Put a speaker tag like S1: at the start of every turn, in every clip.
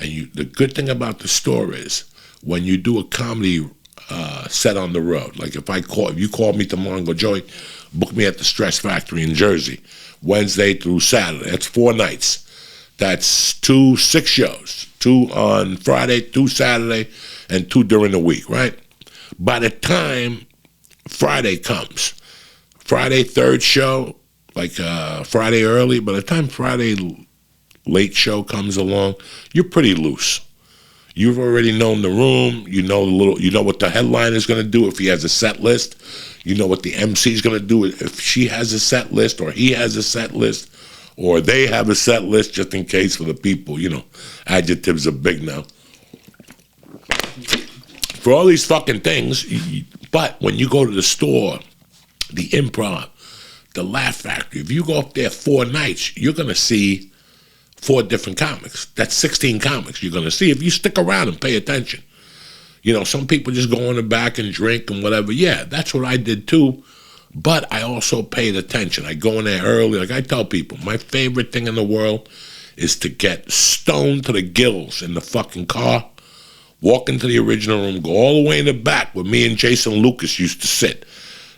S1: And the good thing about the store is when you do a comedy set on the road, like if you call me tomorrow and go, Joey, book me at the Stress Factory in Jersey, Wednesday through Saturday. That's 4 nights. That's 6 shows. 2 on Friday, 2 Saturday, and 2 during the week, right? By the time Friday comes, Friday third show, like Friday early, by the time Friday late show comes along, you're pretty loose. You've already known the room. You know what the headline is going to do if he has a set list. You know what the MC is going to do if she has a set list or he has a set list or they have a set list, just in case for the people. Adjectives are big now. For all these fucking things, but when you go to the store, the Improv, the Laugh Factory, if you go up there 4 nights, you're going to see 4 different comics. That's 16 comics you're going to see if you stick around and pay attention. Some people just go in the back and drink and whatever. Yeah, that's what I did too. But I also paid attention. I go in there early. Like I tell people, my favorite thing in the world is to get stoned to the gills in the fucking car, walk into the original room, go all the way in the back where me and Jason Lucas used to sit.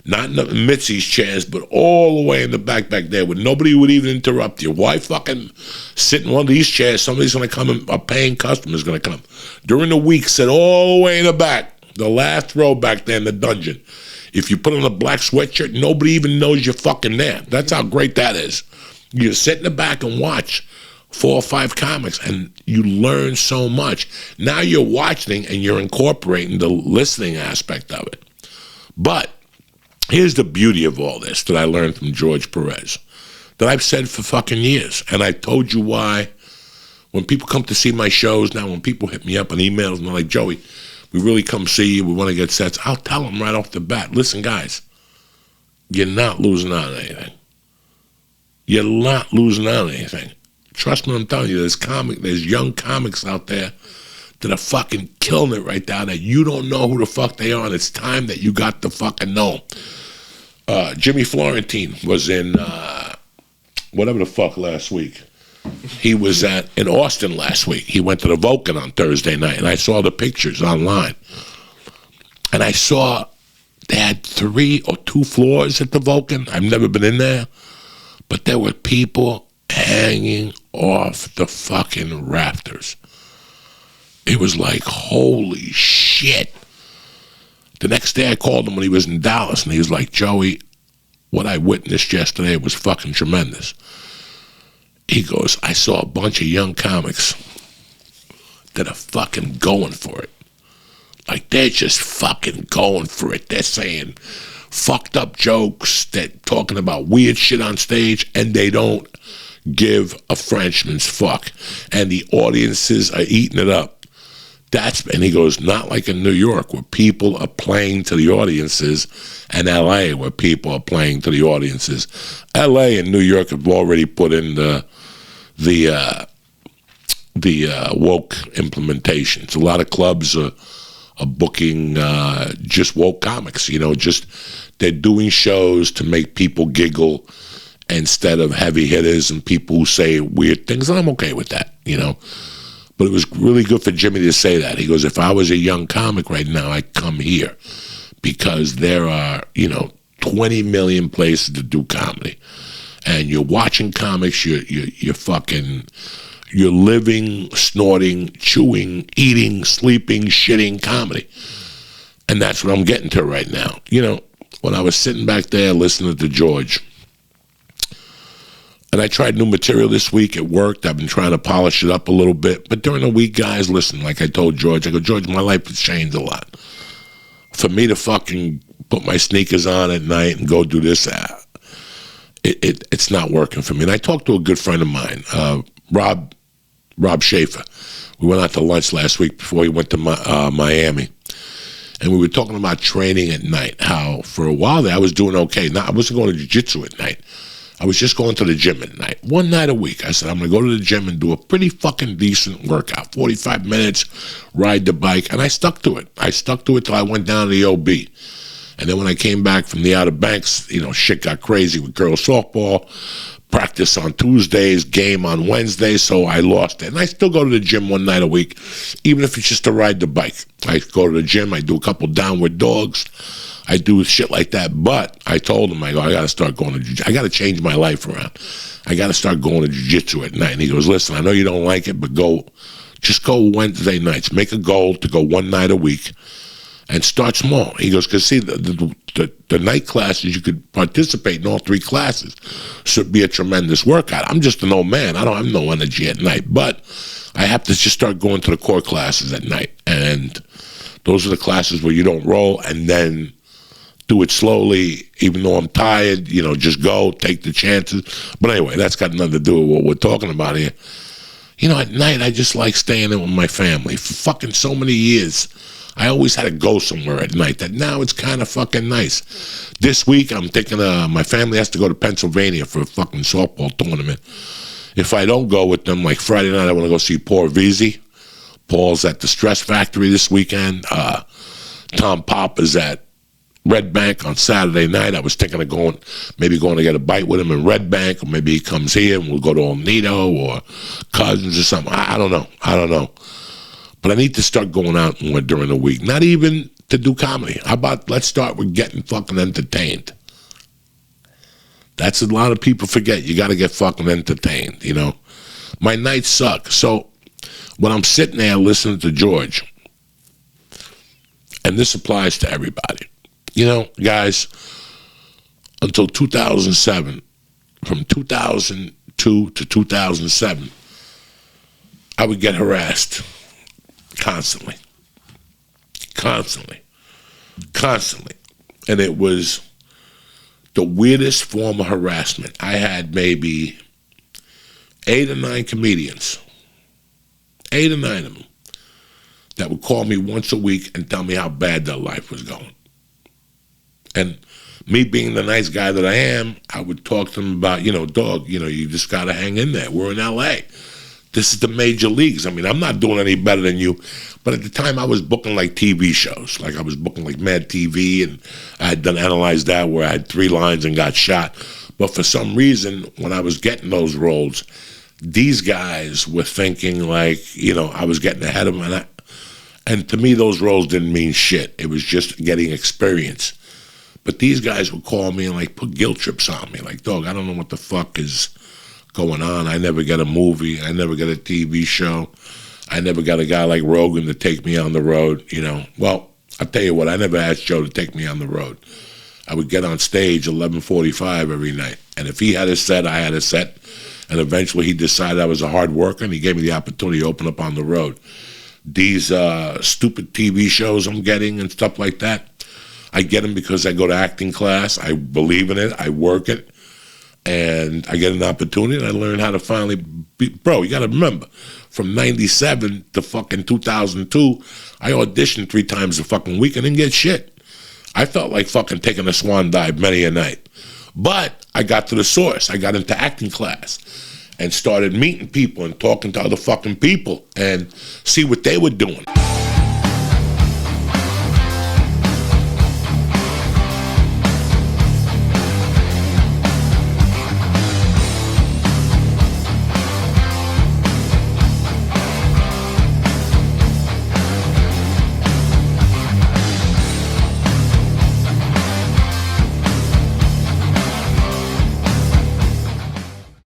S1: Not in Mitzi's chairs, but all the way in the back there where nobody would even interrupt you. Why fucking sit in one of these chairs? Somebody's going to come, and a paying customer's going to come. During the week, sit all the way in the back, the last row back there in the dungeon. If you put on a black sweatshirt, nobody even knows you're fucking there. That's how great that is. You sit in the back and watch 4 or 5 comics, and you learn so much. Now you're watching, and you're incorporating the listening aspect of it. But here's the beauty of all this that I learned from George Perez, that I've said for fucking years. And I told you why. When people come to see my shows now, when people hit me up on emails and they're like, Joey, we really come see you, we want to get sets, I'll tell them right off the bat, listen, guys, you're not losing out on anything. You're not losing out on anything. Trust me, I'm telling you, there's young comics out there that are fucking killing it right now that you don't know who the fuck they are, and it's time that you got to fucking know. Jimmy Florentine was in whatever the fuck last week. He was in Austin last week. He went to the Vulcan on Thursday night, and I saw the pictures online. And I saw they had 3 or 2 floors at the Vulcan. I've never been in there, but there were people hanging off the fucking rafters. It was like, holy shit. The next day I called him when he was in Dallas, and he was like, Joey, what I witnessed yesterday was fucking tremendous. He goes, I saw a bunch of young comics that are fucking going for it. Like, they're just fucking going for it. They're saying fucked up jokes. They're talking about weird shit on stage, and they don't give a Frenchman's fuck. And the audiences are eating it up. And he goes, not like in New York where people are playing to the audiences, and L.A. where people are playing to the audiences. L.A. and New York have already put in the woke implementations. A lot of clubs are booking just woke comics. They're doing shows to make people giggle instead of heavy hitters and people who say weird things. And I'm okay with that, But it was really good for Jimmy to say that. He goes, if I was a young comic right now, I'd come here because there are, 20 million places to do comedy. And you're watching comics, you're living, snorting, chewing, eating, sleeping, shitting comedy. And that's what I'm getting to right now. When I was sitting back there listening to George, and I tried new material this week. It worked. I've been trying to polish it up a little bit. But during the week, guys, listen, like I told George, I go, George, my life has changed a lot. For me to fucking put my sneakers on at night and go do this, it's not working for me. And I talked to a good friend of mine, Rob Schaefer. We went out to lunch last week before he went to Miami. And we were talking about training at night, how for a while there I was doing okay. Now, I wasn't going to jiu-jitsu at night. I was just going to the gym at night. One night a week, I said, I'm going to go to the gym and do a pretty fucking decent workout. 45 minutes, ride the bike. And I stuck to it. I stuck to it till I went down to the OB. And then when I came back from the Outer Banks, shit got crazy with girls softball. practice on Tuesdays, game on Wednesdays, so I lost it. And I still go to the gym one night a week, even if it's just to ride the bike. I go to the gym, I do a couple downward dogs, I do shit like that. But I told him, I go, I got to start going to jiu-jitsu. I got to change my life around. I got to start going to jiu-jitsu at night. And he goes, listen, I know you don't like it, but just go Wednesday nights. Make a goal to go one night a week and start small. He goes, because see, the night classes, you could participate in all 3 classes. Should be a tremendous workout. I'm just an old man. I don't have no energy at night. But I have to just start going to the core classes at night. And those are the classes where you don't roll and then do it slowly, even though I'm tired, just go, take the chances. But anyway, that's got nothing to do with what we're talking about here. At night, I just like staying in with my family. For fucking so many years, I always had to go somewhere at night. That now it's kind of fucking nice. This week, I'm thinking my family has to go to Pennsylvania for a fucking softball tournament. If I don't go with them, like Friday night, I want to go see Paul Vizzi. Paul's at the Stress Factory this weekend. Tom Pop is at Red Bank on Saturday night. I was thinking of maybe going to get a bite with him in Red Bank, or maybe he comes here and we'll go to El Nido or Cousins or something. I don't know. But I need to start going out more during the week. Not even to do comedy. How about let's start with getting fucking entertained? That's a lot of people forget. You got to get fucking entertained, My nights suck. So when I'm sitting there listening to George, and this applies to everybody, guys, until 2007, from 2002 to 2007, I would get harassed constantly. And it was the weirdest form of harassment. I had maybe 8 or 9 comedians, 8 or 9 of them, that would call me once a week and tell me how bad their life was going. And me being the nice guy that I am, I would talk to them about, dog, you just got to hang in there. We're in L.A. This is the major leagues. I mean, I'm not doing any better than you. But at the time, I was booking like TV shows. Like I was booking like Mad TV, and I had done Analyze That, where I had 3 lines and got shot. But for some reason, when I was getting those roles, these guys were thinking like, I was getting ahead of them. And to me, those roles didn't mean shit. It was just getting experience. But these guys would call me and like put guilt trips on me. Like, dog, I don't know what the fuck is going on. I never get a movie. I never get a TV show. I never got a guy like Rogan to take me on the road, Well, I'll tell you what, I never asked Joe to take me on the road. I would get on stage 11:45 every night. And if he had a set, I had a set. And eventually he decided I was a hard worker, and he gave me the opportunity to open up on the road. These stupid TV shows I'm getting and stuff like that, I get them because I go to acting class. I believe in it. I work it. And I get an opportunity, and I learn how to finally be. Bro, you got to remember, from 97 to fucking 2002, I auditioned 3 times a fucking week and didn't get shit. I felt like fucking taking a swan dive many a night. But I got to the source. I got into acting class and started meeting people and talking to other fucking people and see what they were doing.